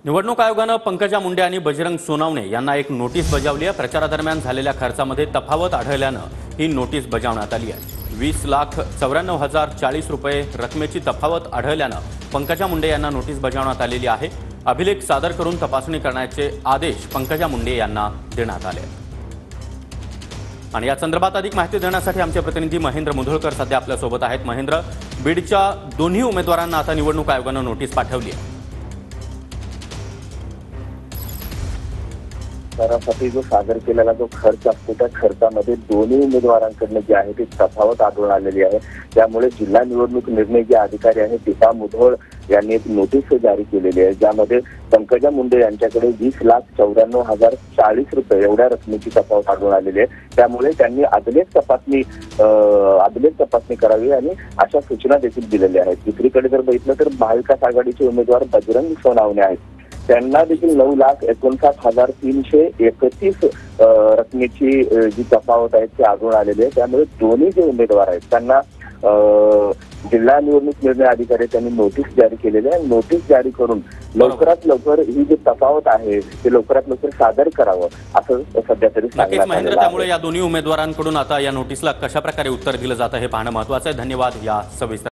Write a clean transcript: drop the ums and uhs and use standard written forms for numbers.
निवडणूक आयोगानं पंकजा मुंडे आणि बजरंग सोनवणे यांना एक नोटीस बजावली आहे। प्रचारादरम्यान झालेल्या खर्चामध्ये तफावत आढळल्यानं ही नोटीस बजावण्यात आली आहे। 20,94,040 रुपये रकमेची तफावत आढळल्यानं पंकजा मुंडे यांना नोटीस बजावण्यात आलेली आहे। अभिलेख सादर करून तपासणी करण्याचे आदेश पंकजा मुंडे यांना देण्यात आले आहेत। आणि या संदर्भात अधिक माहिती देण्यासाठी आमचे प्रतिनिधी महेंद्र मुधोळकर सध्या आपल्या सोबत आहेत। महेंद्र, बीडच्या दोन्ही उमेदवारांना आता निवडणूक आयोगानं नोटीस पाठवली आहे। प्रचारासाठी जो सादर केलेला जो खर्च असतो त्या खर्चामध्ये दोन्ही उमेदवारांकडून जे आहे ती तफावत आढळून आलेली आहे। त्यामुळे जिल्हा निवडणूक निर्णय जे अधिकारी आहेत दीपा मुधोळ यांनी एक नोटीस जारी केलेली आहे, ज्यामध्ये पंकजा मुंडे यांच्याकडे 20,94,040 रुपये एवढ्या रकमेची तफावत आढळून आलेली आहे। त्यामुळे त्यांनी अभिलेख तपासणी करावी आणि अशा सूचना देखील दिलेल्या आहेत। दुसरीकडे जर बघितलं तर महाविकास आघाडीचे उमेदवार बजरंग सोनवणे आहेत, त्यांना देखील 9,59,331 रकमेची जी तफावत आहे ती आढळून आलेली आहे। त्यामुळे दोन्ही जे उमेदवार आहेत त्यांना जिल्हा निवडणूक निर्णय अधिकारी त्यांनी नोटीस जारी केलेली आहे। नोटीस जारी करून लवकरात लवकर ही जी तफावत आहे ते लवकरात लवकर सादर करावं असं सध्या तरी सांगण्यात आलेलं आहे। त्यामुळे या दोन्ही उमेदवारांकडून आता या नोटीसला कशा प्रकारे उत्तर दिलं जातं हे पाहणं महत्त्वाचं आहे। धन्यवाद या सविस्तर